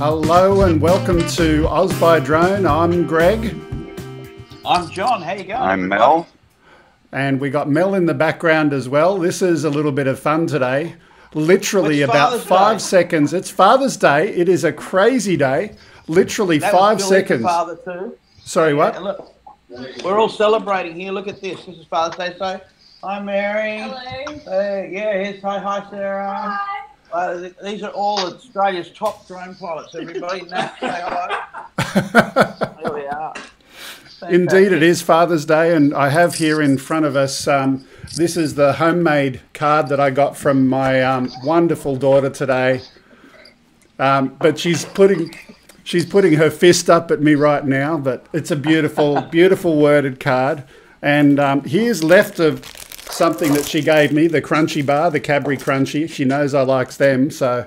Hello and welcome to Oz by Drone. I'm Greg. I'm John. How you going? I'm Mel. And we got Mel in the background as well. This is a little bit of fun today. Literally It's about Father's 5 Day. seconds. It's Father's Day. It is a crazy day. Literally That 5 was Billy, seconds. the father too. Sorry, what? And look, we're all celebrating here. Look at this. This is Father's Day. So, hi, Mary. Hello. Yeah, here's hi, Sarah. Hi. These are all Australia's top drone pilots. Everybody, now say hello. Here we are. Indeed, it is Father's Day, and I have here in front of us, this is the homemade card that I got from my wonderful daughter today. But she's putting her fist up at me right now, but it's a beautiful, beautiful worded card. And here's left of something that she gave me, the Crunchy Bar, the Cadbury Crunchy. She knows I likes them, so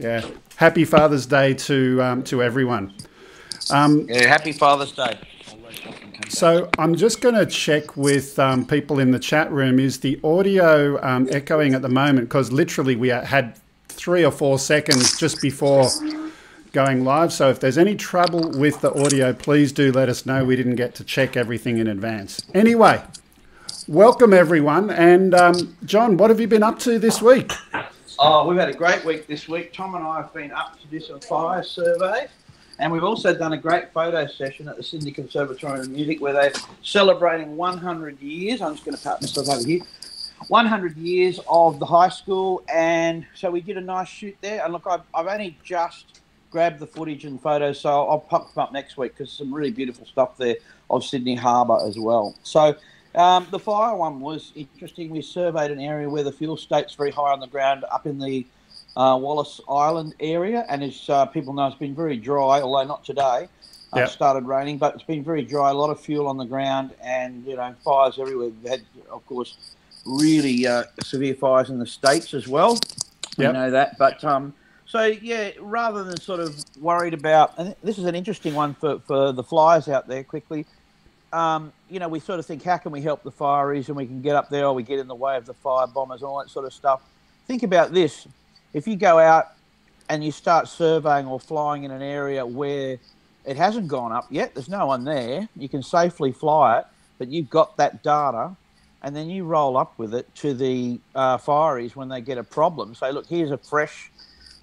yeah. Happy Father's Day to everyone. Yeah, happy Father's Day. So I'm just going to check with people in the chat room. Is the audio echoing at the moment? Because literally we had 3 or 4 seconds just before going live. So if there's any trouble with the audio, please do let us know. We didn't get to check everything in advance. Anyway, welcome everyone. And John, what have you been up to this week? Oh, we've had a great week this week. Tom and I have been up to do some fire surveys. And we've also done a great photo session at the Sydney Conservatorium of Music where they're celebrating 100 years. I'm just going to pat myself over here. 100 years of the high school. And so we did a nice shoot there. And look, I've only just grabbed the footage and photos, so I'll pop them up next week because some really beautiful stuff there of Sydney Harbour as well. So the fire one was interesting. We surveyed an area where the fuel state's very high on the ground up in the Wallace Island area, and as people know, it's been very dry, although not today. It started raining, but it's been very dry, a lot of fuel on the ground, and fires everywhere. We've had, of course, really severe fires in the States as well. We know that, but so yeah, rather than sort of worried about, and this is an interesting one for the flyers out there quickly. We sort of think, how can we help the fireys, and we can get up there, or we get in the way of the fire bombers and all that sort of stuff. Think about this. If you go out and you start surveying or flying in an area where it hasn't gone up yet, there's no one there, you can safely fly it, but you've got that data, and then you roll up with it to the fireys when they get a problem. Say, look, here's a fresh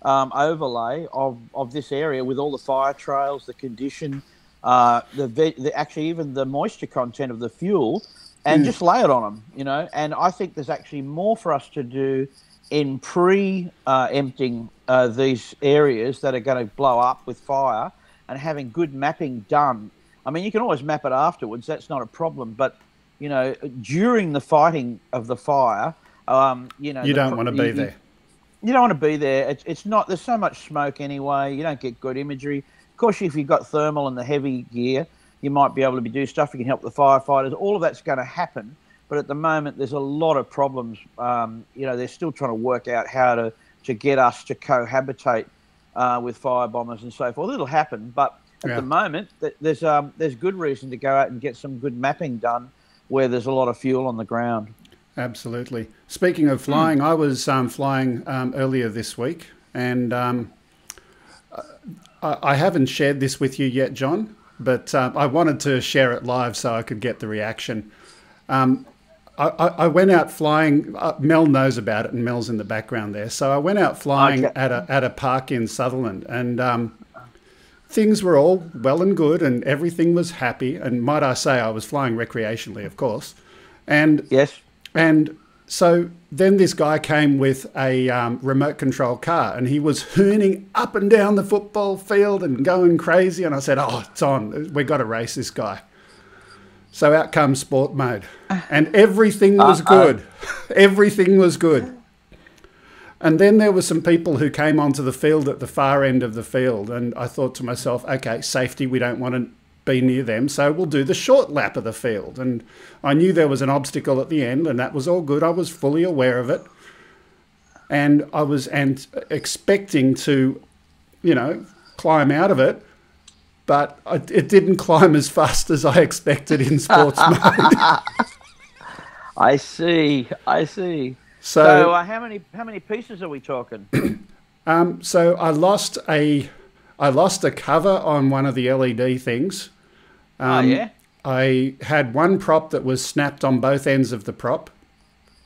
overlay of this area with all the fire trails, the condition, actually even the moisture content of the fuel, and just lay it on them, And I think there's actually more for us to do in emptying these areas that are going to blow up with fire and having good mapping done. I mean, you can always map it afterwards. That's not a problem. But, during the fighting of the fire, you don't want to be there. You don't want to be there. It's not, there's so much smoke anyway. You don't get good imagery. Of course, if you've got thermal and the heavy gear, you might be able to do stuff. You can help the firefighters. All of that's going to happen. But at the moment, there's a lot of problems. They're still trying to work out how to get us to cohabitate with fire bombers and so forth. It'll happen, but at the moment, there's good reason to go out and get some good mapping done where there's a lot of fuel on the ground. Absolutely. Speaking of flying, I was flying earlier this week, and I haven't shared this with you yet, John, but I wanted to share it live so I could get the reaction. I went out flying. Mel knows about it, and Mel's in the background there. So I went out flying at a park in Sutherland, and things were all well and good, and everything was happy. And might I say, I was flying recreationally, of course. And yes. And so then this guy came with a remote control car, and he was hooning up and down the football field and going crazy. And I said, "Oh, it's on. We got to race this guy." So out comes sport mode, and everything was good. Everything was good. And then there were some people who came onto the field at the far end of the field, and I thought to myself, okay, safety, we don't want to be near them, so we'll do the short lap of the field. And I knew there was an obstacle at the end, and that was all good. I was fully aware of it. And I was expecting to, climb out of it. But it didn't climb as fast as I expected in sports mode. I see. So how many pieces are we talking? So I lost a I lost a cover on one of the LED things. Oh, yeah? I had one prop that was snapped on both ends of the prop.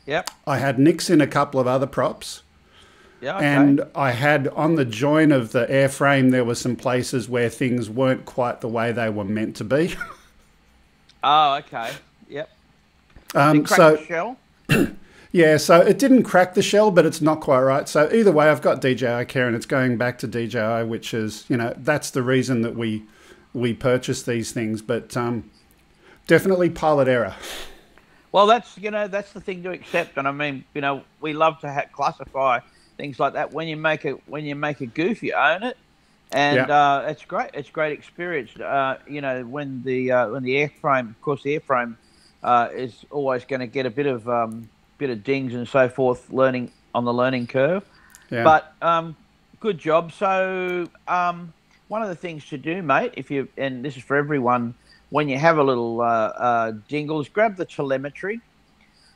Yep. I had nicks in a couple of other props. Yeah, okay. And I had on the join of the airframe, there were some places where things weren't quite the way they were meant to be. Oh, okay. Yep. Did it crack the shell? Yeah, so it didn't crack the shell, but it's not quite right. So either way, I've got DJI care, and it's going back to DJI, which is, you know, that's the reason that we purchase these things. But definitely pilot error. Well, that's, you know, that's the thing to accept. And I mean, you know, we love to classify things like that. When you make a goof, you own it, and it's great. It's great experience. You know, when the airframe, of course, the airframe is always going to get a bit of dings and so forth, learning on the learning curve. Yeah. But good job. So one of the things to do, mate, and this is for everyone, when you have a little dingle, is grab the telemetry.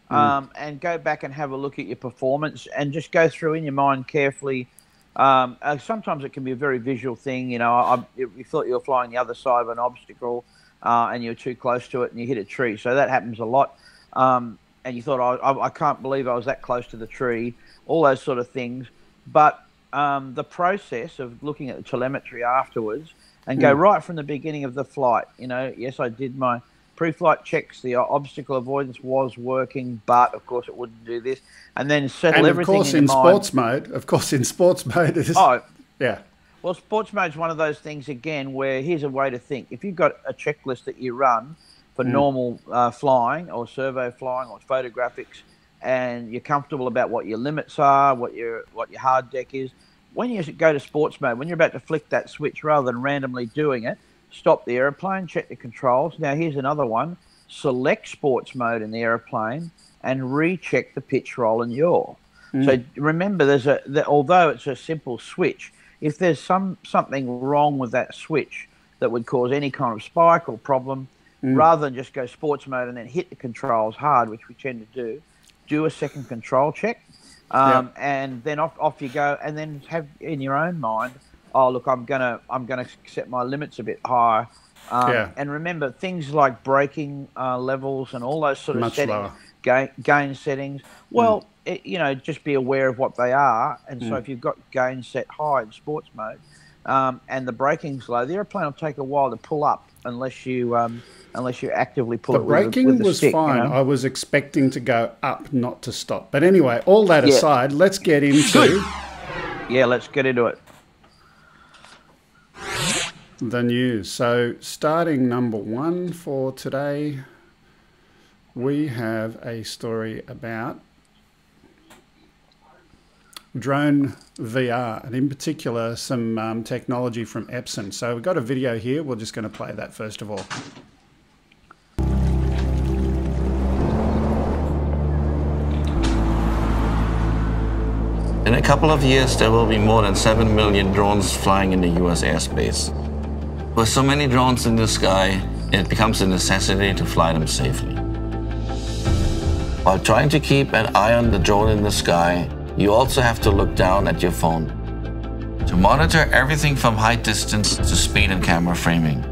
And go back and have a look at your performance and just go through in your mind carefully. Sometimes it can be a very visual thing. You know, you thought you were flying the other side of an obstacle and you were too close to it and you hit a tree. So that happens a lot. And you thought, I can't believe I was that close to the tree, all those sort of things. But the process of looking at the telemetry afterwards and go right from the beginning of the flight. You know, yes, I did my pre-flight checks, the obstacle avoidance was working, but of course it wouldn't do this. And then settle everything in your mind. Of course, in sports mode, it is. Oh, yeah. Well, sports mode is one of those things, again, where here's a way to think. If you've got a checklist that you run for normal flying or servo flying or photographics, and you're comfortable about what your limits are, what your hard deck is, when you go to sports mode, when you're about to flick that switch, rather than randomly doing it, stop the aeroplane, check the controls. Now, here's another one. Select sports mode in the aeroplane and recheck the pitch, roll, and yaw. So remember, although it's a simple switch, if there's something wrong with that switch that would cause any kind of spike or problem, rather than just go sports mode and then hit the controls hard, which we tend to do a second control check, and then off you go, and then have in your own mind, oh, look, I'm gonna set my limits a bit higher. And remember, things like braking levels and all those sort of settings, gain settings. Well, you know, just be aware of what they are. And so if you've got gain set high in sports mode and the braking's low, the airplane will take a while to pull up unless you actively pull it with the stick. The braking was fine. You know? I was expecting to go up, not to stop. But anyway, all that aside, let's get into... Yeah, let's get into it. The news. So starting number one for today, we have a story about drone VR, and in particular some technology from Epson. So we've got a video here. We're just going to play that first of all. In a couple of years, there will be more than 7 million drones flying in the US airspace. With so many drones in the sky, it becomes a necessity to fly them safely. While trying to keep an eye on the drone in the sky, you also have to look down at your phone to monitor everything from height, distance to speed and camera framing.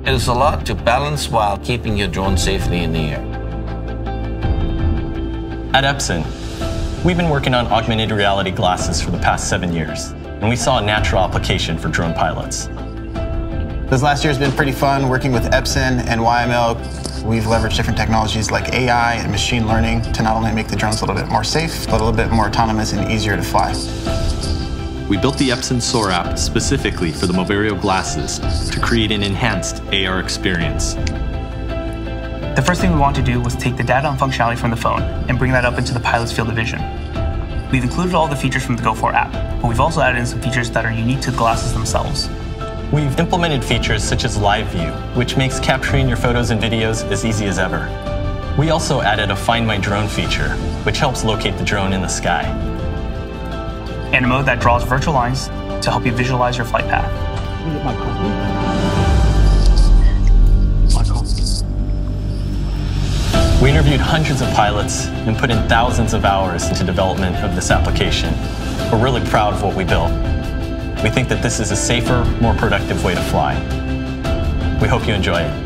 It is a lot to balance while keeping your drone safely in the air. At Epson, we've been working on augmented reality glasses for the past 7 years, and we saw a natural application for drone pilots. This last year has been pretty fun working with Epson and YML. We've leveraged different technologies like AI and machine learning to not only make the drones a little bit more safe, but a little bit more autonomous and easier to fly. We built the Epson SOAR app specifically for the Moverio glasses to create an enhanced AR experience. The first thing we wanted to do was take the data and functionality from the phone and bring that up into the pilot's field of vision. We've included all the features from the Go4 app, but we've also added in some features that are unique to the glasses themselves. We've implemented features such as Live View, which makes capturing your photos and videos as easy as ever. We also added a Find My Drone feature, which helps locate the drone in the sky. And a mode that draws virtual lines to help you visualize your flight path. We interviewed hundreds of pilots and put in thousands of hours into development of this application. We're really proud of what we built. We think that this is a safer, more productive way to fly. We hope you enjoy it.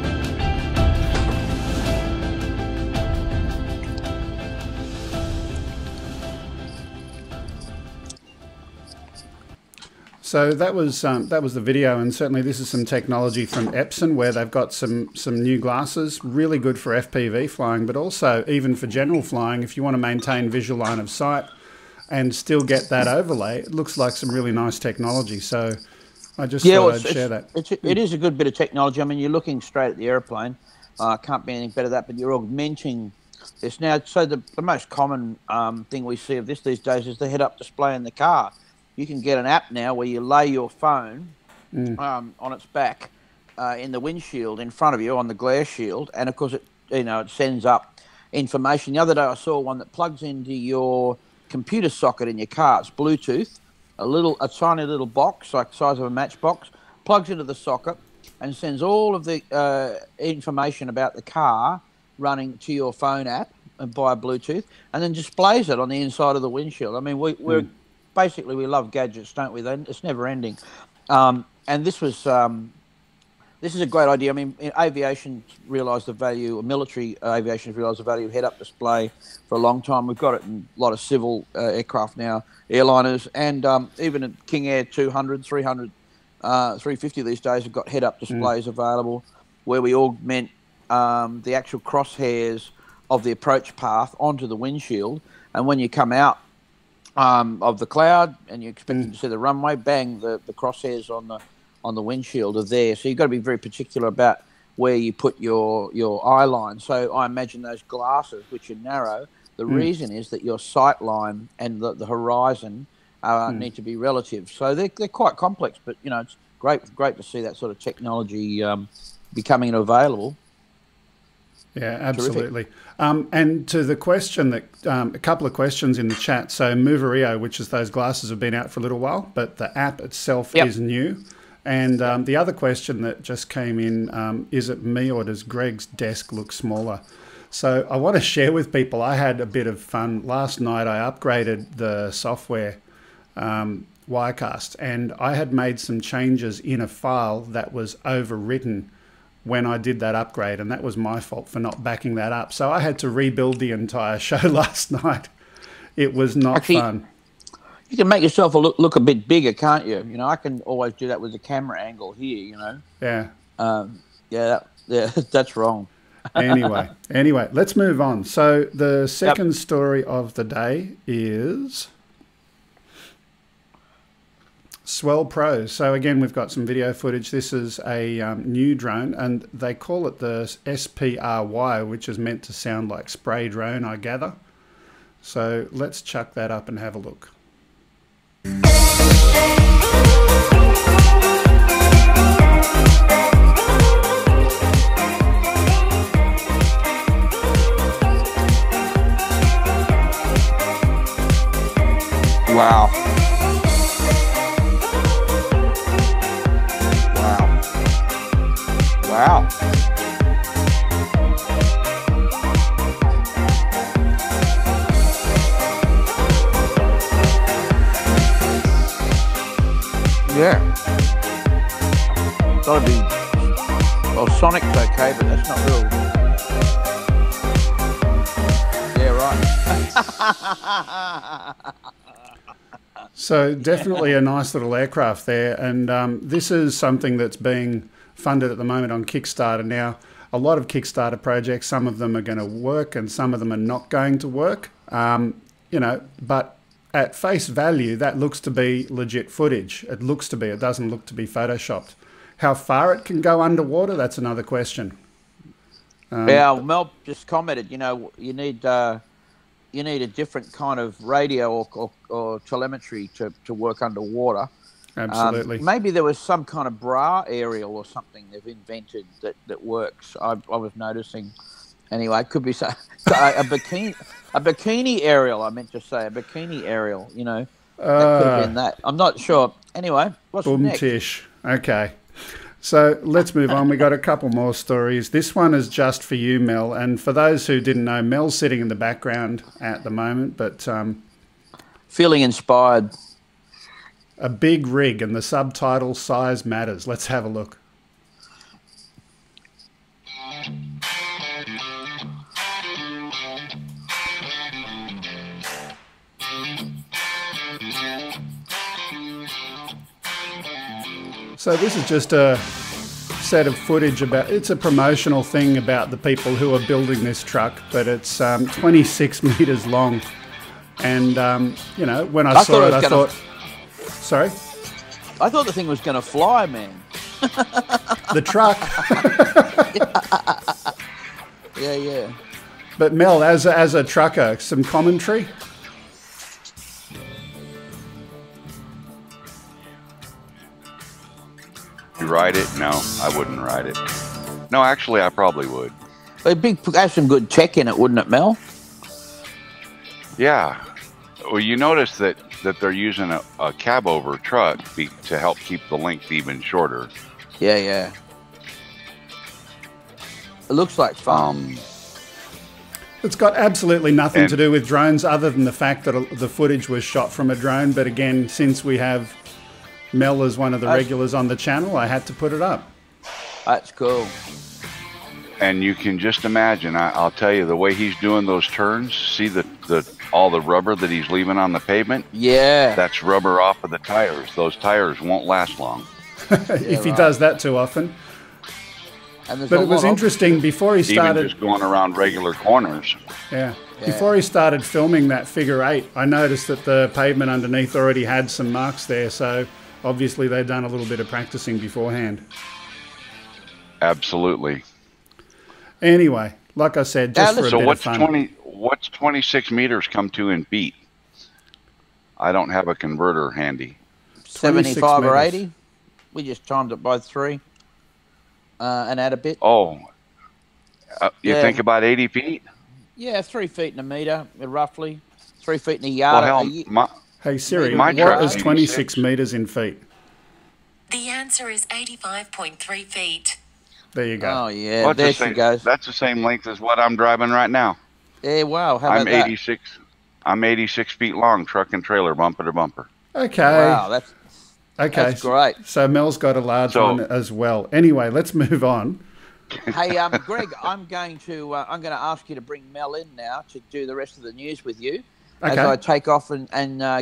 So that was the video, and certainly this is some technology from Epson where they've got some new glasses, really good for FPV flying, but also even for general flying if you want to maintain visual line of sight and still get that overlay. It looks like some really nice technology. So I just thought I'd share that. It is a good bit of technology. I mean, you're looking straight at the airplane. Can't be anything better than that, but you're augmenting this now. So the most common thing we see of this these days is the head-up display in the car. You can get an app now where you lay your phone on its back in the windshield in front of you on the glare shield, and of course it sends up information. The other day I saw one that plugs into your computer socket in your car. It's Bluetooth, a tiny little box like the size of a matchbox, plugs into the socket and sends all of the information about the car running to your phone app via Bluetooth, and then displays it on the inside of the windshield. I mean, we're basically, we love gadgets, don't we? It's never ending. And this is a great idea. I mean, aviation realised the value, or military aviation has realised the value of head-up display for a long time. We've got it in a lot of civil aircraft now, airliners, and even at King Air 200, 300, 350 these days have got head-up displays available where we augment the actual crosshairs of the approach path onto the windshield. And when you come out of the cloud and you're expecting to see the runway, bang, the crosshairs on the windshield are there. So you've got to be very particular about where you put your eye line. So I imagine those glasses, which are narrow, the reason is that your sight line and the horizon need to be relative. So they're quite complex, but it's great to see that sort of technology becoming available. Yeah, absolutely. And to the question that a couple of questions in the chat. So Moverio, which is those glasses, have been out for a little while, but the app itself is new. And the other question that just came in, is it me or does Greg's desk look smaller? So I want to share with people, I had a bit of fun. Last night I upgraded the software Wirecast, and I had made some changes in a file that was overwritten when I did that upgrade, and that was my fault for not backing that up. So I had to rebuild the entire show last night. It was not fun. You can make yourself look a bit bigger, can't you? I can always do that with the camera angle here, Yeah. That's wrong. Anyway, let's move on. So the second story of the day is Swell Pro. So again, we've got some video footage. This is a new drone, and they call it the SPRY, which is meant to sound like spray drone, I gather. So let's chuck that up and have a look. Wow. Wow. Yeah. Gotta be. Well, Sonic's okay, but that's not real. Yeah, right. So definitely a nice little aircraft there, and this is something that's being funded at the moment on Kickstarter. Now, a lot of Kickstarter projects, some of them are going to work and some of them are not going to work, but at face value, that looks to be legit footage. It looks to be. It doesn't look to be photoshopped. How far it can go underwater, that's another question. Mel just commented, you need a different kind of radio or telemetry to work underwater. Absolutely. Maybe there was some kind of bra aerial or something they've invented that works. I was noticing. Anyway, it could be a bikini aerial. I meant to say a bikini aerial. That could have been that. I'm not sure. Anyway, what's next? Tish. Okay. So let's move on. We got a couple more stories. This one is just for you, Mel. And for those who didn't know, Mel's sitting in the background at the moment, but feeling inspired. A big rig, and the subtitle size matters. Let's have a look. So this is just a set of footage about, it's a promotional thing about the people who are building this truck, but it's 26 meters long. And, you know, when I saw it, I thought, sorry? I thought the thing was going to fly, man. The truck. Yeah. But Mel, as a trucker, some commentary? You ride it? No, I wouldn't ride it. No, actually, I probably would. It'd have some good tech in it, wouldn't it, Mel? Yeah. Well, you notice that they're using a cab-over truck to help keep the length even shorter. Yeah. It looks like fun. It's got absolutely nothing to do with drones other than the fact that the footage was shot from a drone. But again, since we have Mel as one of the regulars on the channel, I had to put it up. That's cool. And you can just imagine, I'll tell you, the way he's doing those turns, see all the rubber that he's leaving on the pavement? Yeah. That's rubber off of the tires. Those tires won't last long. If he does that too often. But it was interesting before he started... Even just going around regular corners. Yeah. Before he started filming that figure 8, I noticed that the pavement underneath already had some marks there, so obviously they'd done a little bit of practicing beforehand. Absolutely. Anyway, like I said, just for a bit of fun. What's 26 meters come to in feet? I don't have a converter handy. 75 or 80. We just timed it by 3 and add a bit. Oh, you think about 80 feet? Yeah, 3 feet in a meter, roughly. 3 feet in a yard. Well, hey Siri, what is 26 meters in feet? The answer is 85.3 feet. There you go. Oh, yeah, there she goes. That's the same length as what I'm driving right now. Yeah, wow. How about that? I'm 86 feet long, truck and trailer, bumper to bumper. Okay. Wow, that's great. So Mel's got a large one as well. Anyway, let's move on. Hey, Greg, I'm going to ask you to bring Mel in now to do the rest of the news with you. Okay. As I take off and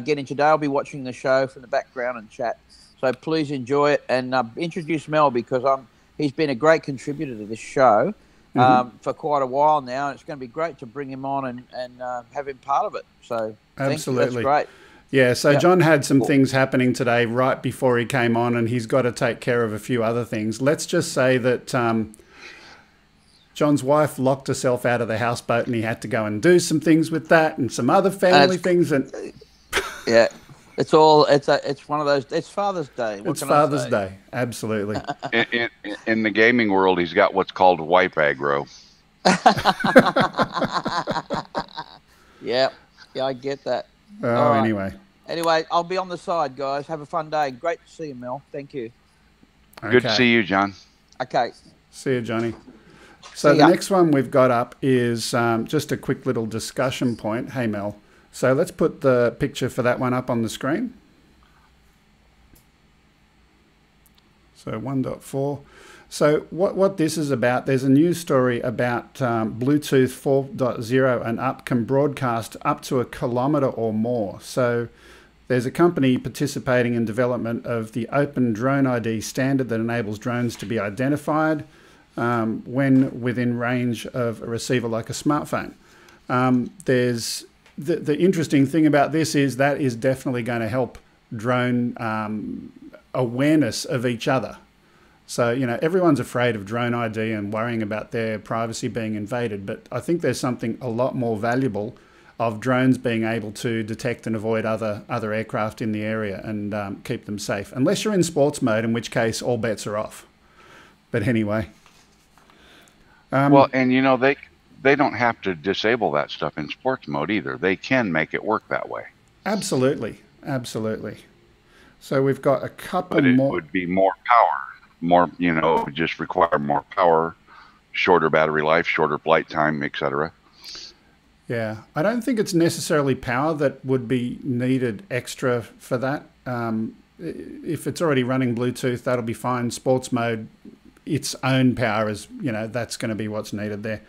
get into today, I'll be watching the show from the background and chat. So please enjoy it and introduce Mel, because he's been a great contributor to this show for quite a while now. And it's going to be great to bring him on and have him part of it. So absolutely, thank you. That's great. Yeah, so John had some things happening today right before he came on, and he's got to take care of a few other things. Let's just say that John's wife locked herself out of the houseboat, and he had to go and do some things with that and some other family things. And yeah, it's one of those. It's Father's Day. It's Father's Day, absolutely. In the gaming world, he's got what's called wipe aggro. Yeah, I get that. Oh, right. Anyway, I'll be on the side, guys. Have a fun day. Great to see you, Mel. Thank you. Okay. Good to see you, John. Okay. See you, Johnny. So the next one we've got up is just a quick little discussion point. Hey, Mel. So let's put the picture for that one up on the screen. So 1.4. So what this is about, there's a news story about Bluetooth 4.0 and up can broadcast up to 1 kilometre or more. So there's a company participating in development of the Open Drone ID standard that enables drones to be identified when within range of a receiver like a smartphone. There's the interesting thing about this is that is definitely going to help drone awareness of each other. So, you know, everyone's afraid of drone ID and worrying about their privacy being invaded, but I think there's something a lot more valuable of drones being able to detect and avoid other aircraft in the area and keep them safe. Unless you're in sports mode, in which case all bets are off. But anyway. Well, and you know, they don't have to disable that stuff in sports mode either. They can make it work that way. Absolutely. Absolutely. So we've got a couple more. But it would be more power. More, you know, it would just require more power, shorter battery life, shorter flight time, etc. Yeah, I don't think it's necessarily power that would be needed extra for that. if it's already running Bluetooth, that'll be fine. Sports mode, its own power is, you know, that's going to be what's needed there.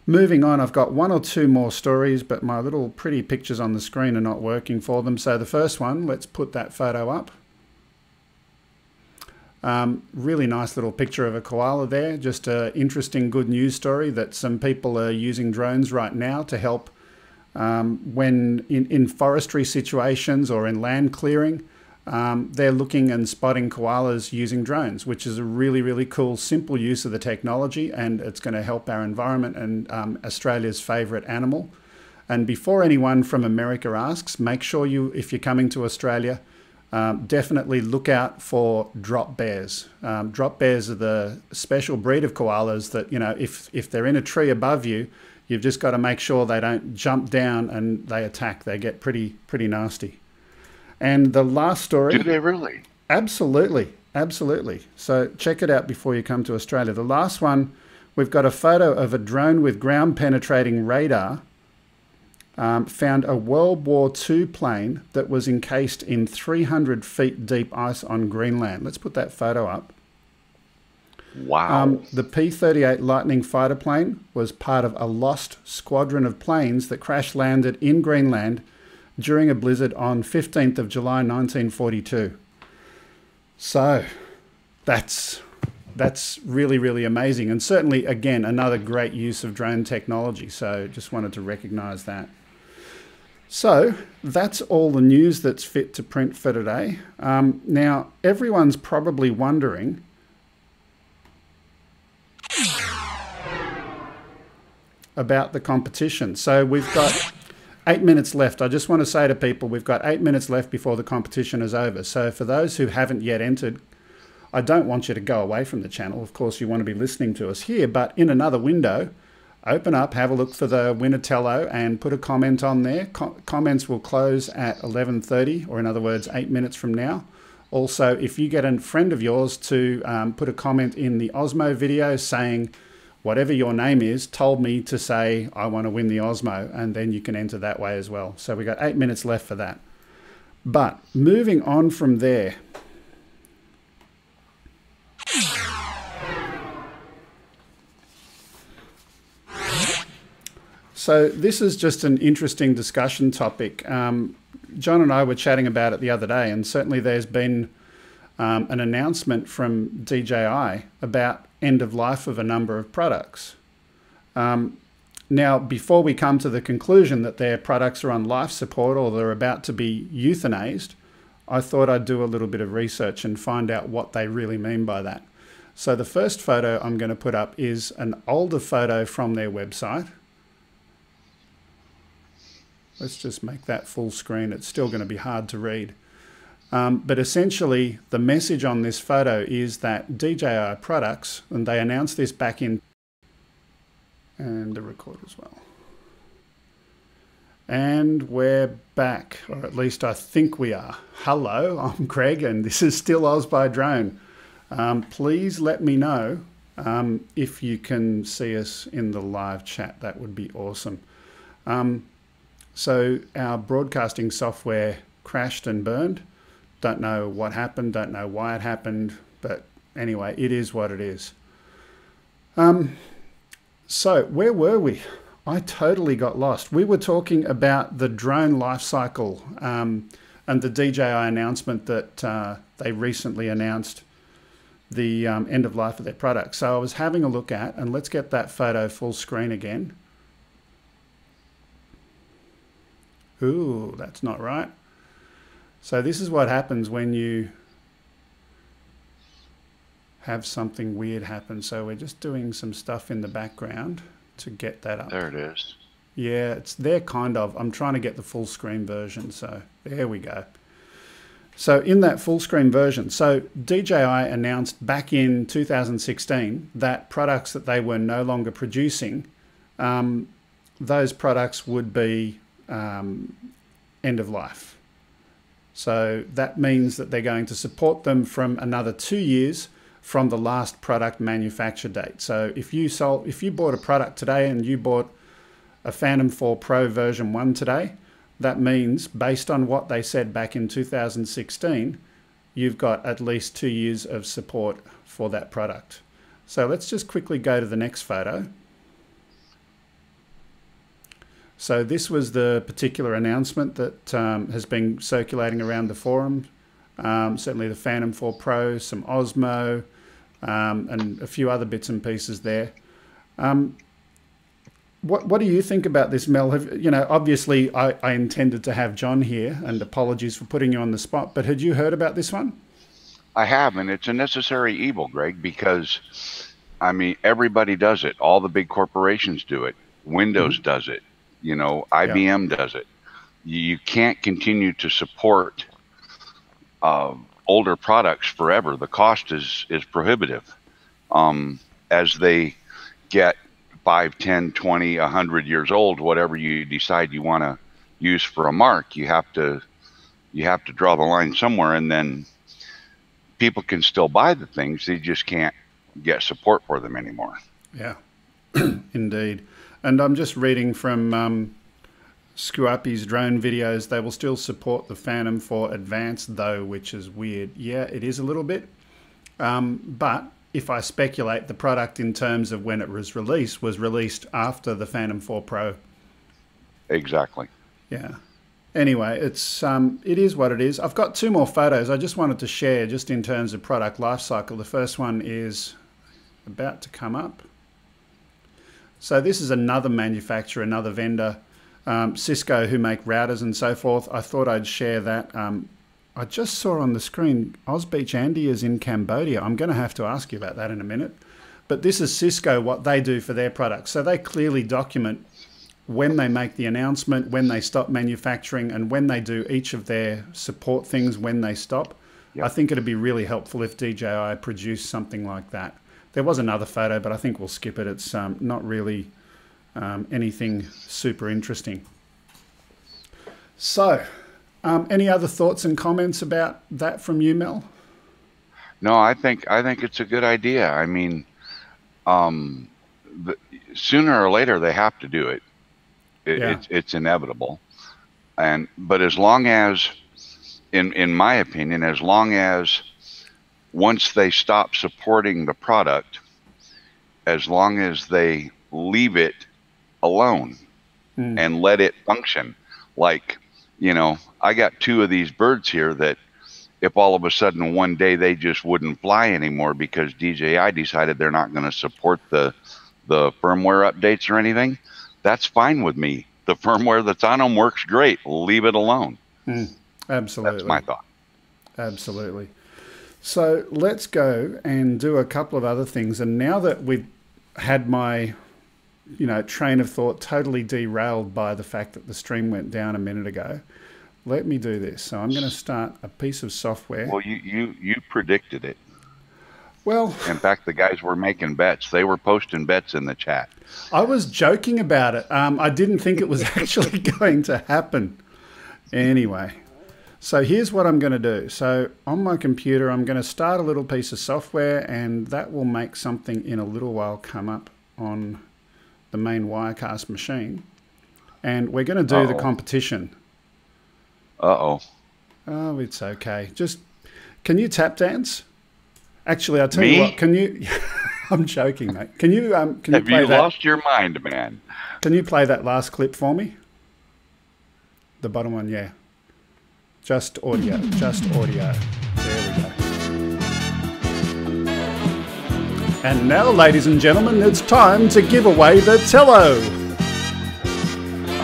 Moving on, I've got one or two more stories, but my little pretty pictures on the screen are not working for them. So the first one, let's put that photo up. Really nice little picture of a koala there. Just an interesting good news story that some people are using drones right now to help when in forestry situations or in land clearing. They're looking and spotting koalas using drones, which is a really, really cool, simple use of the technology, and it's going to help our environment and Australia's favourite animal. And before anyone from America asks, make sure you, if you're coming to Australia, definitely look out for drop bears. Drop bears are the special breed of koalas that, you know, if they're in a tree above you, you've just got to make sure they don't jump down and they attack. They get pretty nasty. And the last story... Do they really? Absolutely, absolutely. So check it out before you come to Australia. The last one, we've got a photo of a drone with ground-penetrating radar found a World War II plane that was encased in 300 feet deep ice on Greenland. Let's put that photo up. Wow. The P-38 Lightning fighter plane was part of a lost squadron of planes that crash-landed in Greenland during a blizzard on 15th of July 1942. So that's really, really amazing. And certainly, again, another great use of drone technology. So just wanted to recognize that. So that's all the news that's fit to print for today. Now, everyone's probably wondering about the competition. So we've got 8 minutes left. I just want to say to people, we've got 8 minutes left before the competition is over. So for those who haven't yet entered, I don't want you to go away from the channel. Of course, you want to be listening to us here, but in another window, open up, have a look for the Winnertello and put a comment on there. Comments will close at 11:30, or in other words, 8 minutes from now. Also, if you get a friend of yours to put a comment in the Osmo video saying, whatever your name is, told me to say, I want to win the Osmo, and then you can enter that way as well. So we've got 8 minutes left for that. But moving on from there. So this is just an interesting discussion topic. John and I were chatting about it the other day, and certainly there's been an announcement from DJI about end of life of a number of products. Now, before we come to the conclusion that their products are on life support or they're about to be euthanized, I thought I'd do a little bit of research and find out what they really mean by that. So the first photo I'm going to put up is an older photo from their website. Let's just make that full screen. It's still going to be hard to read. But essentially, the message on this photo is that DJI products, and they announced this back in, and the record as well. And we're back, or at least I think we are. Hello, I'm Greg, and this is still Oz by Drone. Please let me know if you can see us in the live chat. That would be awesome. So our broadcasting software crashed and burned. Don't know what happened, don't know why it happened, but anyway, it is what it is. So where were we? I totally got lost. We were talking about the drone life cycle and the DJI announcement that they recently announced the end of life of their product. So I was having a look at, and let's get that photo full screen again. Ooh, that's not right. So this is what happens when you have something weird happen. So we're just doing some stuff in the background to get that up. There it is. Yeah, it's there kind of. I'm trying to get the full screen version. So there we go. So in that full screen version, so DJI announced back in 2016 that products that they were no longer producing, those products would be end of life. So that means that they're going to support them from another 2 years from the last product manufacture date. So if you bought a product today and you bought a Phantom 4 Pro version 1 today, that means based on what they said back in 2016, you've got at least 2 years of support for that product. So let's just quickly go to the next photo. So this was the particular announcement that has been circulating around the forum. Certainly the Phantom 4 Pro, some Osmo, and a few other bits and pieces there. What do you think about this, Mel? Obviously I intended to have John here, and apologies for putting you on the spot, but had you heard about this one? I have, and it's a necessary evil, Greg, because, I mean, everybody does it. All the big corporations do it. Windows does it. IBM does it. You can't continue to support older products forever. The cost is prohibitive. As they get 5, 10, 20, 100 years old, whatever you decide you want to use for a mark, you have to draw the line somewhere, and then people can still buy the things. They just can't get support for them anymore. Yeah, indeed. And I'm just reading from Scuapi's drone videos. They will still support the Phantom 4 Advanced, though, which is weird. Yeah, it is a little bit. But if I speculate, the product in terms of when it was released after the Phantom 4 Pro. Exactly. Yeah. Anyway, it is what it is. I've got 2 more photos I just wanted to share just in terms of product life cycle. The first one is about to come up. So this is another manufacturer, another vendor, Cisco, who make routers and so forth. I thought I'd share that. I just saw on the screen, Ozbeach Andy is in Cambodia. I'm going to have to ask you about that in a minute. But this is Cisco, what they do for their products. So they clearly document when they make the announcement, when they stop manufacturing, and when they do each of their support things when they stop. Yep. I think it'd be really helpful if DJI produced something like that. There was another photo, but I think we'll skip it. It's not really anything super interesting. So, any other thoughts and comments about that from you, Mel? No, I think it's a good idea. I mean, sooner or later they have to do it. It's inevitable. But as long as, in my opinion, as long as once they stop supporting the product, as long as they leave it alone and let it function. Like, I got 2 of these birds here that if all of a sudden one day they just wouldn't fly anymore because DJI decided they're not going to support the firmware updates or anything, that's fine with me. The firmware that's on them works great. Leave it alone. Absolutely. That's my thought. Absolutely. So let's go and do a couple of other things. And now that we've had my, train of thought totally derailed by the fact that the stream went down a minute ago, let me do this. So I'm going to start a piece of software. Well, you predicted it. Well, in fact, the guys were making bets. They were posting bets in the chat. I was joking about it. I didn't think it was actually going to happen. Anyway. So here's what I'm going to do. So on my computer, I'm going to start a little piece of software, and that will make something in a little while come up on the main Wirecast machine. And we're going to do the competition. Uh-oh. Oh, it's okay. Just, can you tap dance? Actually, I'll tell Me? you what, can you... I'm joking, mate. Can you Have play you that? lost your mind, man? Can you play that last clip for me? The bottom one, yeah. Just audio, just audio. There we go. And now, ladies and gentlemen, it's time to give away the Tello.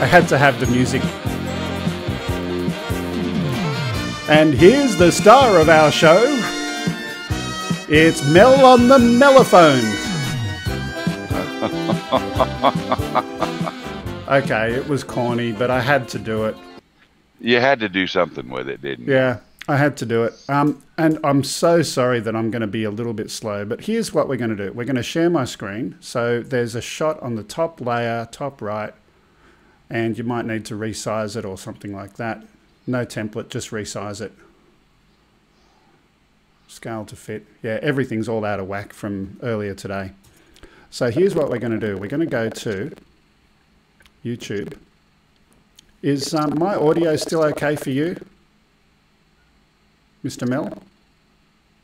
I had to have the music. And here's the star of our show. It's Mel on the mellophone. Okay, it was corny, but I had to do it. You had to do something with it, didn't you? Yeah, I had to do it. And I'm so sorry that I'm going to be a little bit slow, but here's what we're going to do. We're going to share my screen. So there's a shot on the top layer, top right, and you might need to resize it or something like that. No template, just resize it. Scale to fit. Yeah, everything's all out of whack from earlier today. So here's what we're going to do. We're going to go to YouTube. Is my audio still okay for you, Mr. Mel?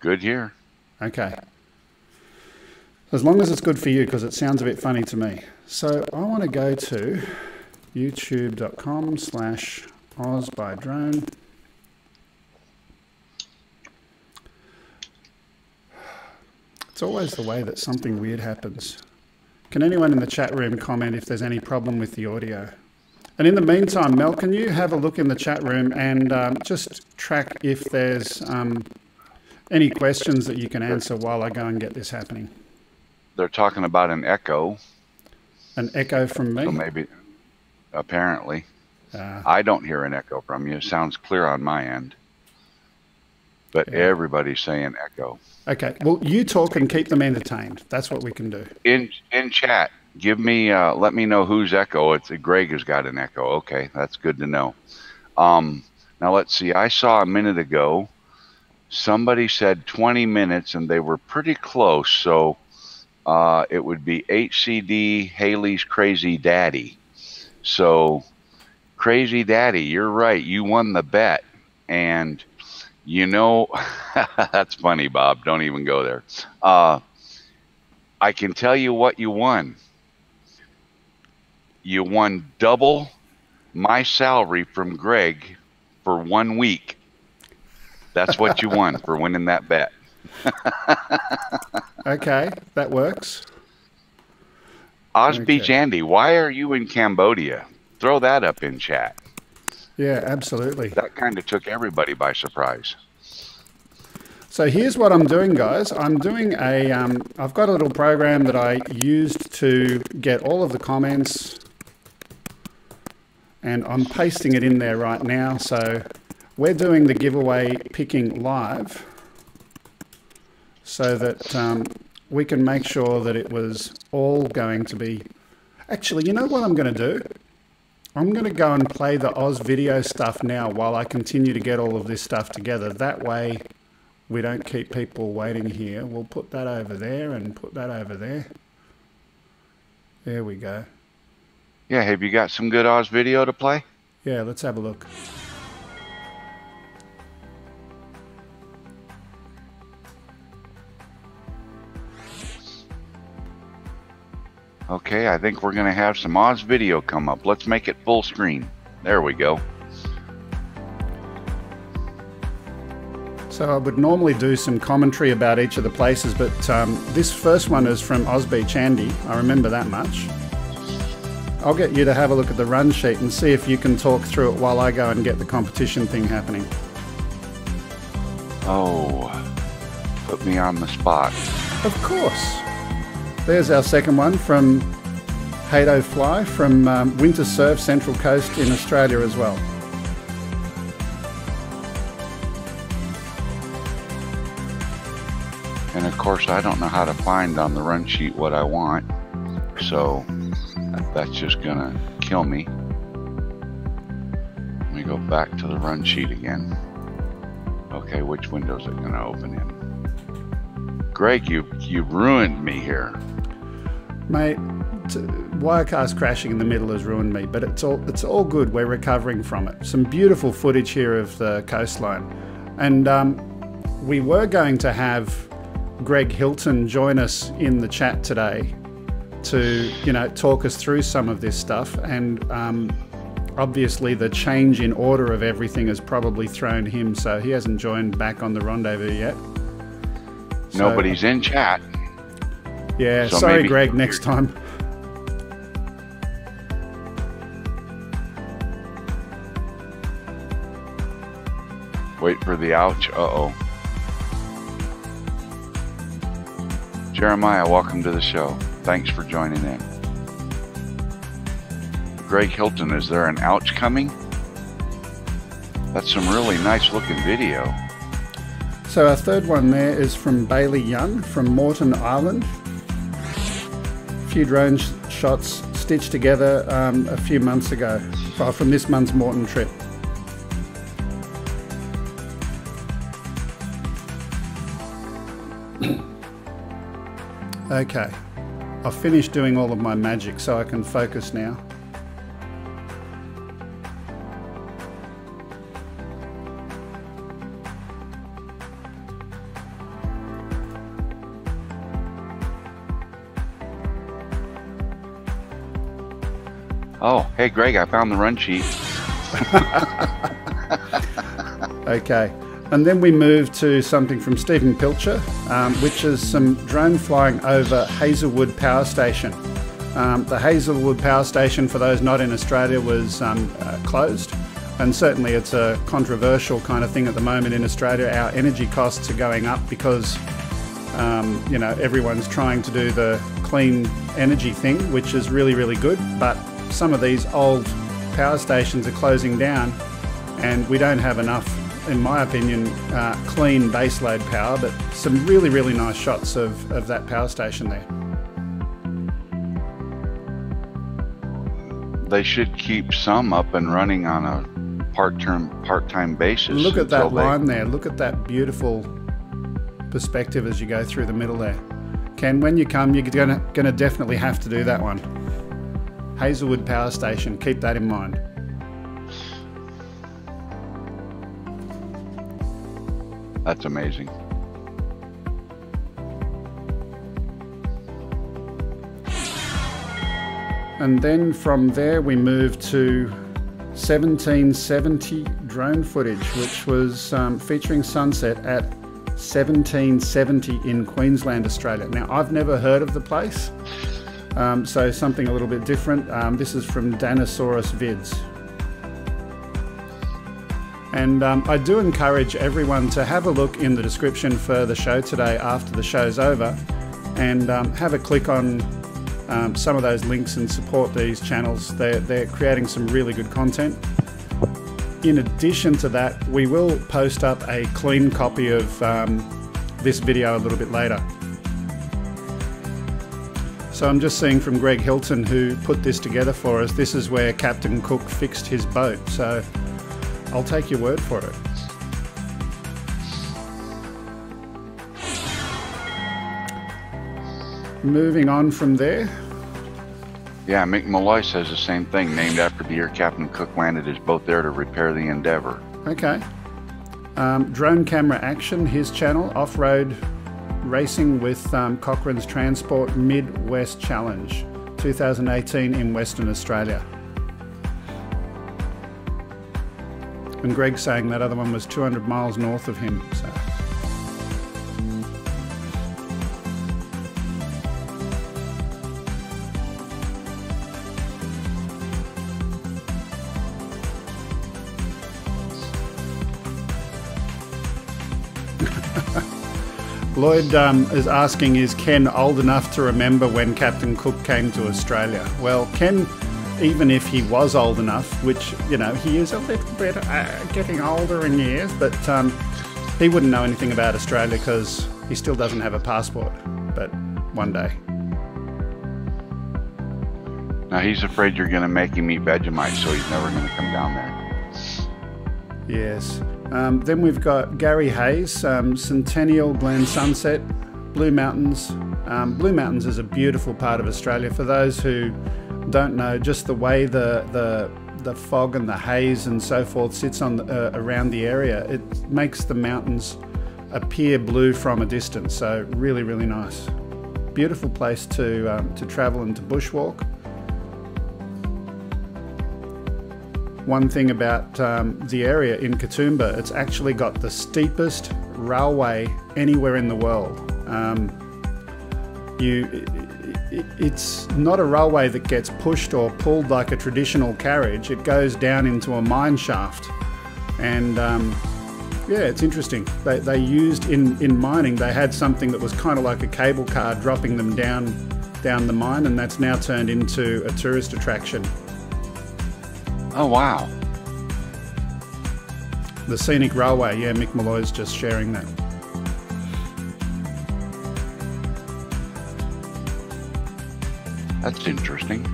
Good here. Okay. As long as it's good for you, because it sounds a bit funny to me. So I want to go to youtube.com/OzByDrone. It's always the way that something weird happens. Can anyone in the chat room comment if there's any problem with the audio? And in the meantime, Mel, can you have a look in the chat room and just track if there's any questions that you can answer while I go and get this happening? They're talking about an echo. An echo from me? So maybe, apparently. I don't hear an echo from you. It sounds clear on my end. But everybody's saying echo. Okay. Well, you talk and keep them entertained. That's what we can do. In chat, give me, let me know whose echo. Greg has got an echo. Okay, that's good to know. Now let's see. I saw a minute ago, somebody said 20 minutes, and they were pretty close. So it would be HCD Haley's Crazy Daddy. So, Crazy Daddy, you're right. You won the bet. And, you know, that's funny, Bob. Don't even go there. I can tell you what you won. You won double my salary from Greg for 1 week. That's what you won for winning that bet. Okay, that works. Beach Andy, why are you in Cambodia? Throw that up in chat. Yeah, absolutely. That kind of took everybody by surprise. So here's what I'm doing, guys. I'm doing I've got a little program that I used to get all of the comments, and I'm pasting it in there right now. So we're doing the giveaway picking live so that we can make sure that it was all going to be... Actually, you know what I'm going to do? I'm going to go and play the Oz video stuff now while I continue to get all of this stuff together. That way we don't keep people waiting here. We'll put that over there and put that over there. There we go. Yeah, have you got some good Oz video to play? Yeah, let's have a look. Okay, I think we're going to have some Oz video come up. Let's make it full screen. There we go. So I would normally do some commentary about each of the places, but this first one is from Oz Beach Andy. I remember that much. I'll get you to have a look at the run sheet and see if you can talk through it while I go and get the competition thing happening. Oh, put me on the spot. Of course. There's our second one from Hado Fly from Winter Surf Central Coast in Australia as well. And of course, I don't know how to find on the run sheet what I want, so that's just gonna kill me. Let me go back to the run sheet again. Okay, which window is it gonna open in? Greg, you've ruined me here. Mate, Wirecast crashing in the middle has ruined me, but it's all good. We're recovering from it. Some beautiful footage here of the coastline. And we were going to have Greg Hilton join us in the chat today to, you know, talk us through some of this stuff. And obviously the change in order of everything has probably thrown him, so he hasn't joined back on the rendezvous yet. Nobody's in chat. Yeah, so sorry, Greg, next time. Wait for the ouch. Uh-oh. Jeremiah, welcome to the show. Thanks for joining in. Greg Hilton, is there an ouch coming? That's some really nice looking video. So our third one there is from Bailey Young from Moreton Island. A few drone shots stitched together a few months ago from this month's Moreton trip. Okay, I've finished doing all of my magic so I can focus now. Oh, hey, Greg, I found the run sheet. Okay. And then we move to something from Stephen Pilcher, which is some drone flying over Hazelwood Power Station. The Hazelwood Power Station, for those not in Australia, was closed. And certainly it's a controversial kind of thing at the moment in Australia. Our energy costs are going up because, you know, everyone's trying to do the clean energy thing, which is really, really good. But some of these old power stations are closing down and we don't have enough, in my opinion, clean baseload power, but some really, really nice shots of that power station there. They should keep some up and running on a part-time basis. Look at that line there. Look at that beautiful perspective as you go through the middle there. Ken, when you come, you're gonna definitely have to do that one. Hazelwood Power Station, keep that in mind. That's amazing. And then from there we move to 1770 drone footage, which was featuring sunset at 1770 in Queensland, Australia. Now, I've never heard of the place, so something a little bit different. This is from Danosaurus Vids. And I do encourage everyone to have a look in the description for the show today after the show's over, and have a click on some of those links and support these channels. They're creating some really good content. In addition to that, we will post up a clean copy of this video a little bit later. So I'm just seeing from Greg Hilton, who put this together for us, this is where Captain Cook fixed his boat. So I'll take your word for it. Moving on from there. Yeah, Mick Malloy says the same thing, named after the year Captain Cook landed his boat there to repair the Endeavour. Okay. Drone Camera Action, his channel, off-road racing with Cochrane's Transport Midwest Challenge, 2018 in Western Australia. And Greg's saying that other one was 200 miles north of him. So. Lloyd is asking, is Ken old enough to remember when Captain Cook came to Australia? Well, Ken, even if he was old enough, which, you know, he is a little bit getting older in years, but he wouldn't know anything about Australia because he still doesn't have a passport, but one day. Now, he's afraid you're going to make him eat Vegemite, so he's never going to come down there. Yes. Then we've got Gary Hayes, Centennial Glen Sunset, Blue Mountains. Blue Mountains is a beautiful part of Australia. For those who don't know, just the way the fog and the haze and so forth sits on around the area, it makes the mountains appear blue from a distance. So really, really nice. Beautiful place to travel and to bushwalk. One thing about the area in Katoomba, it's actually got the steepest railway anywhere in the world. It's not a railway that gets pushed or pulled like a traditional carriage. It goes down into a mine shaft. And yeah, it's interesting. They used in mining, they had something that was kind of like a cable car dropping them down the mine, and that's now turned into a tourist attraction. Oh, wow. The Scenic Railway, yeah, Mick Malloy's just sharing that. That's interesting.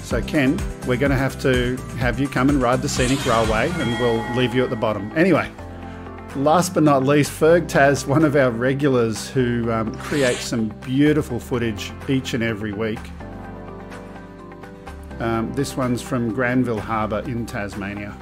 So Ken, we're going to have you come and ride the Scenic Railway, and we'll leave you at the bottom. Anyway, last but not least, Ferg Taz, one of our regulars who creates some beautiful footage each and every week. This one's from Granville Harbour in Tasmania.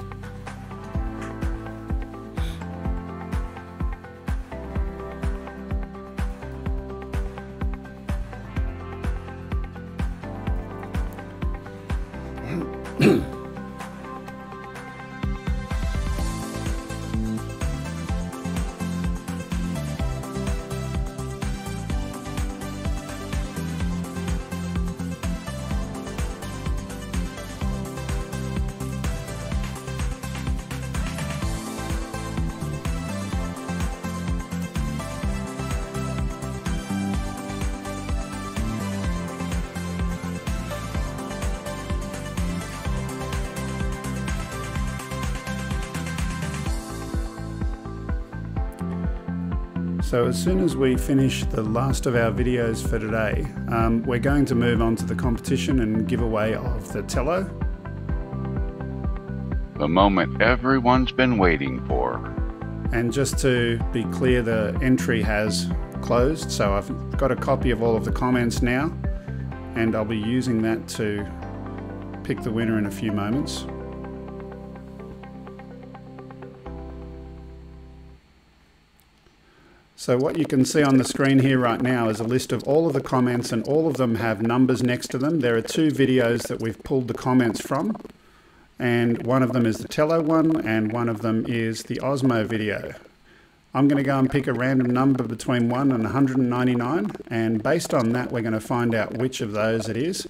So as soon as we finish the last of our videos for today, we're going to move on to the competition and giveaway of the Tello. The moment everyone's been waiting for. And just to be clear, the entry has closed, so I've got a copy of all of the comments now, and I'll be using that to pick the winner in a few moments. So what you can see on the screen here right now is a list of all of the comments, and all of them have numbers next to them. There are 2 videos that we've pulled the comments from, and one of them is the Tello one, and one of them is the Osmo video. I'm going to go and pick a random number between 1 and 199, and based on that we're going to find out which of those it is.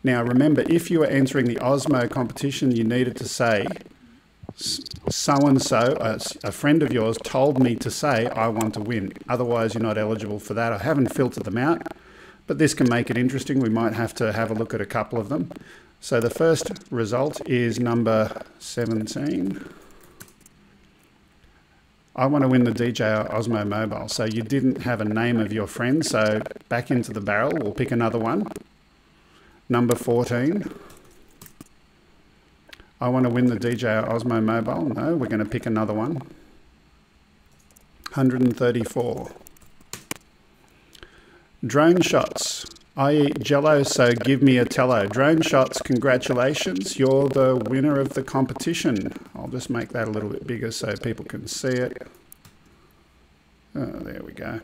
Now remember, if you were entering the Osmo competition, you needed to say, so-and-so, a friend of yours told me to say I want to win. Otherwise you're not eligible for that. I haven't filtered them out, but this can make it interesting. We might have to have a look at a couple of them. So the first result is number 17. I want to win the DJI Osmo Mobile. So you didn't have a name of your friend, so back into the barrel, we'll pick another one. Number 14. I want to win the DJI Osmo Mobile. No, we're going to pick another one. 134. Drone shots. I eat jello, so give me a Tello. Drone shots, congratulations. You're the winner of the competition. I'll just make that a little bit bigger so people can see it. Oh, there we go.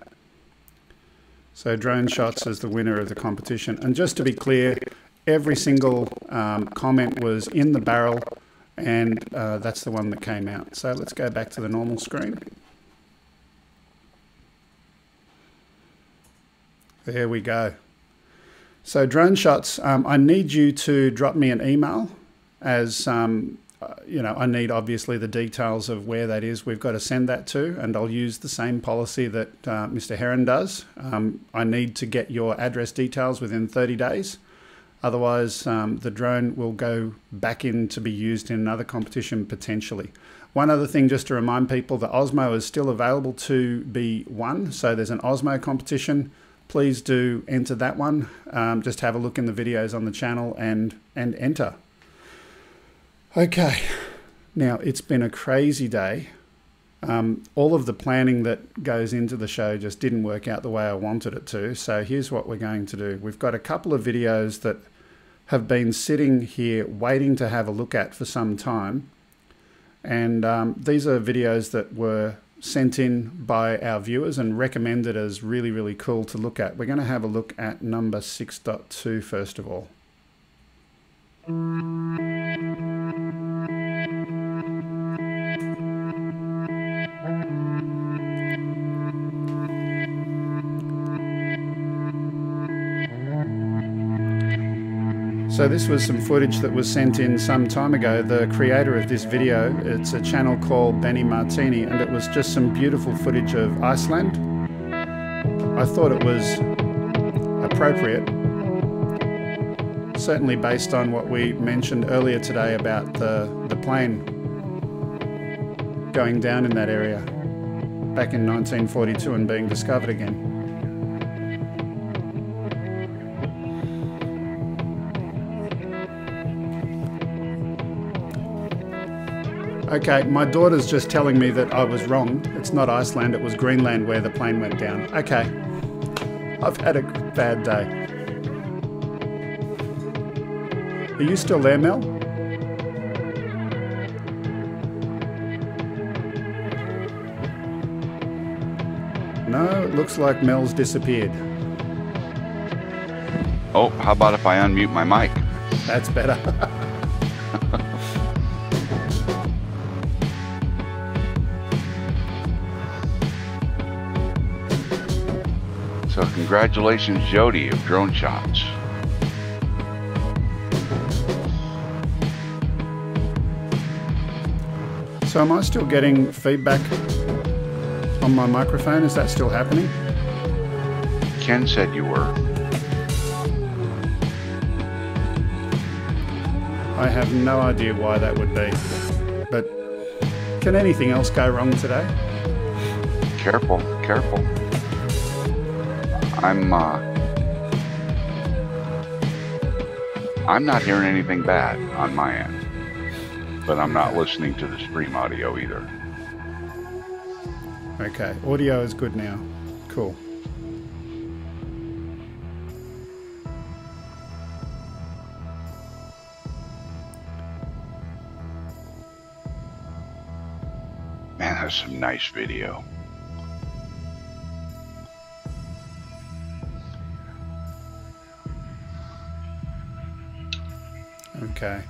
So Drone Shots is the winner of the competition. And just to be clear, every single comment was in the barrel, and that's the one that came out. So let's go back to the normal screen. There we go. So Drone Shots, I need you to drop me an email, as you know, I need obviously the details of where that is. We've got to send that to, and I'll use the same policy that Mr. Heron does. I need to get your address details within 30 days. Otherwise, the drone will go back in to be used in another competition potentially. One other thing just to remind people, the Osmo is still available to be won. So there's an Osmo competition. Please do enter that one. Just have a look in the videos on the channel and enter. Okay, now it's been a crazy day. All of the planning that goes into the show just didn't work out the way I wanted it to. So here's what we're going to do. We've got a couple of videos that have been sitting here waiting to have a look at for some time. And these are videos that were sent in by our viewers and recommended as really, really cool to look at. We're going to have a look at number 6.2 first of all. So this was some footage that was sent in some time ago. The creator of this video, it's a channel called Benny Martini, and it was just some beautiful footage of Iceland. I thought it was appropriate, certainly based on what we mentioned earlier today about the plane going down in that area back in 1942 and being discovered again. Okay, my daughter's just telling me that I was wrong. It's not Iceland, it was Greenland where the plane went down. Okay, I've had a bad day. Are you still there, Mel? No, it looks like Mel's disappeared. Oh, how about if I unmute my mic? That's better. So congratulations, Jody of Drone Shots. So am I still getting feedback on my microphone? Is that still happening? Ken said you were. I have no idea why that would be, but can anything else go wrong today? Careful, careful. I'm not hearing anything bad on my end, but I'm not listening to the stream audio either. Okay, audio is good now. Cool. Man, that's some nice video. Okay,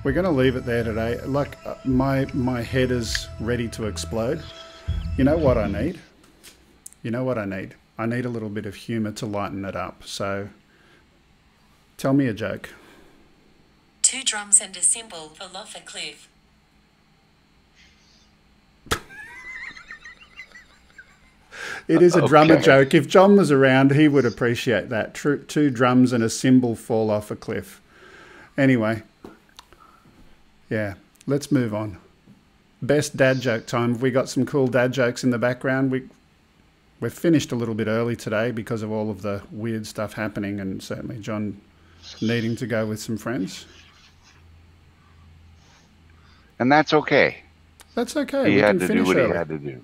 we're going to leave it there today. Like, my head is ready to explode. You know what I need? You know what I need? I need a little bit of humour to lighten it up. So, tell me a joke. 2 drums and a cymbal fall off a cliff. It is a drummer joke. If John was around, he would appreciate that. 2 drums and a cymbal fall off a cliff. Anyway, yeah, let's move on. Best dad joke time. Have we got some cool dad jokes in the background? We're finished a little bit early today because of all of the weird stuff happening, and certainly John needing to go with some friends. And that's okay. That's okay. He had to do what he had to do.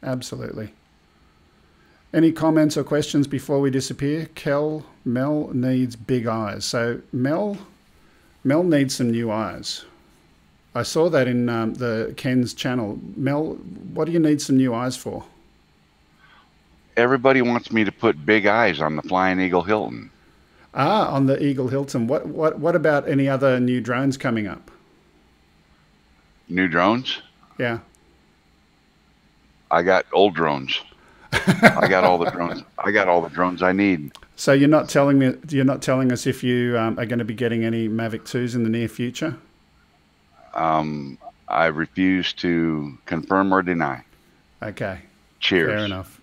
Absolutely. Any comments or questions before we disappear? Mel needs big eyes. So Mel needs some new eyes. I saw that in the Ken's channel. Mel, what do you need some new eyes for? Everybody wants me to put big eyes on the Flying Eagle Hilton. Ah, on the Eagle Hilton. What about any other new drones coming up? New drones? Yeah. I got old drones. I got all the drones. I got all the drones I need. So you're not telling me? You're not telling us if you are going to be getting any Mavic 2s in the near future? I refuse to confirm or deny. Okay. Cheers. Fair enough.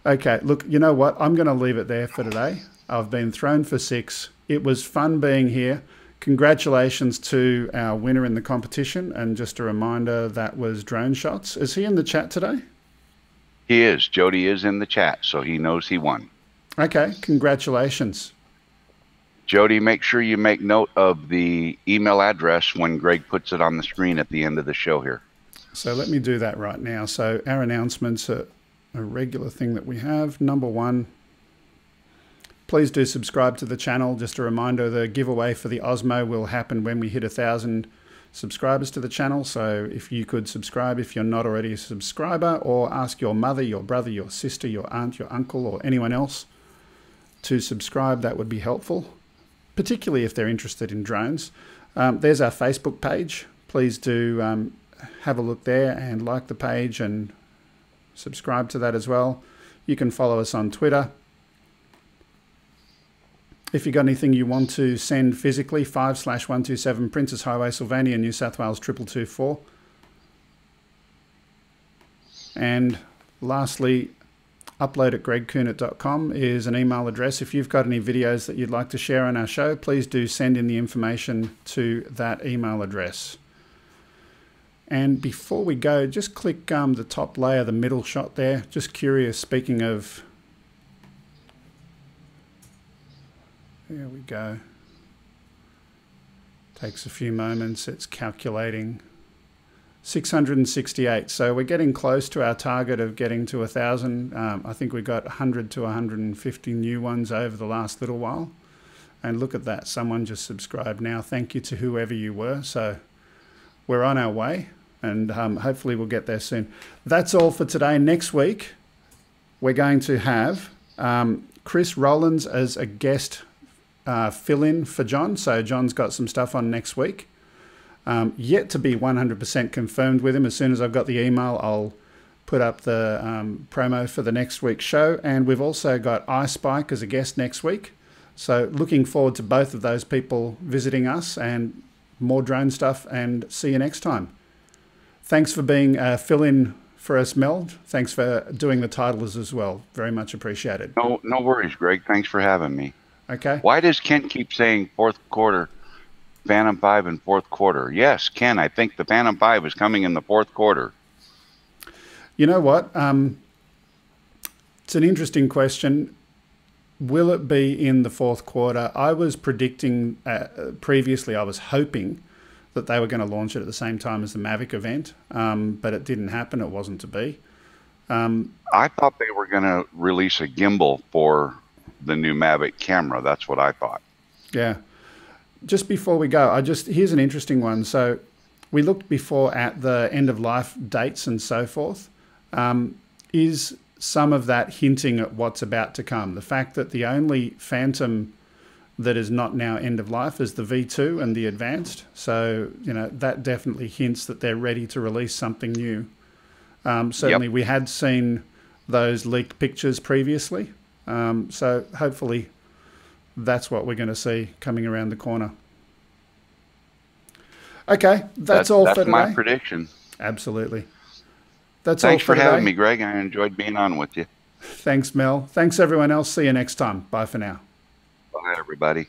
Okay. Look, you know what? I'm going to leave it there for today. I've been thrown for 6. It was fun being here. Congratulations to our winner in the competition. And just a reminder, that was Drone Shots. Is he in the chat today? He is. Jody is in the chat, so he knows he won. Okay. Congratulations. Jody, make sure you make note of the email address when Greg puts it on the screen at the end of the show here. So let me do that right now. So our announcements are a regular thing that we have. Number 1, please do subscribe to the channel. Just a reminder, the giveaway for the Osmo will happen when we hit 1,000 subscribers to the channel. So if you could subscribe if you're not already a subscriber, or ask your mother, your brother, your sister, your aunt, your uncle, or anyone else to subscribe, that would be helpful, particularly if they're interested in drones. There's our Facebook page. Please do have a look there and like the page and subscribe to that as well. You can follow us on Twitter. If you've got anything you want to send physically, 5/127 Princess Highway, Sylvania, New South Wales 2224. And lastly, upload@gregkuhnert.com is an email address. If you've got any videos that you'd like to share on our show, please do send in the information to that email address. And before we go, just click the top layer, the middle shot there. Just curious, speaking of... There we go. Takes a few moments. It's calculating. 668. So we're getting close to our target of getting to 1,000. I think we got 100 to 150 new ones over the last little while. And look at that. Someone just subscribed now. Thank you to whoever you were. So we're on our way, and hopefully we'll get there soon. That's all for today. Next week, we're going to have Chris Rollins as a guest fill-in for John. So John's got some stuff on next week. Yet to be 100% confirmed with him. As soon as I've got the email, I'll put up the promo for the next week's show. And we've also got iSpike as a guest next week. So looking forward to both of those people visiting us, and more drone stuff, and see you next time. Thanks for being a fill-in for us, Mel. Thanks for doing the titles as well. Very much appreciated. No worries, Greg. Thanks for having me. Okay. Why does Ken keep saying fourth quarter, Phantom 5 in fourth quarter? Yes, Ken, I think the Phantom 5 is coming in the fourth quarter. You know what? It's an interesting question. Will it be in the fourth quarter? I was predicting previously, I was hoping that they were going to launch it at the same time as the Mavic event, but it didn't happen. It wasn't to be. I thought they were going to release a gimbal for the new Mavic camera. That's what I thought. Yeah. Just before we go, here's an interesting one. So we looked before at the end of life dates and so forth. Is some of that hinting at what's about to come? The fact that the only Phantom that is not now end of life is the V2 and the Advanced. So, you know, that definitely hints that they're ready to release something new. Certainly we had seen those leaked pictures previously. So hopefully that's what we're going to see coming around the corner. Okay, that's all for today. That's my prediction. Absolutely. Thanks for having me, Greg. I enjoyed being on with you. Thanks, Mel. Thanks, everyone else. See you next time. Bye for now. Bye, everybody.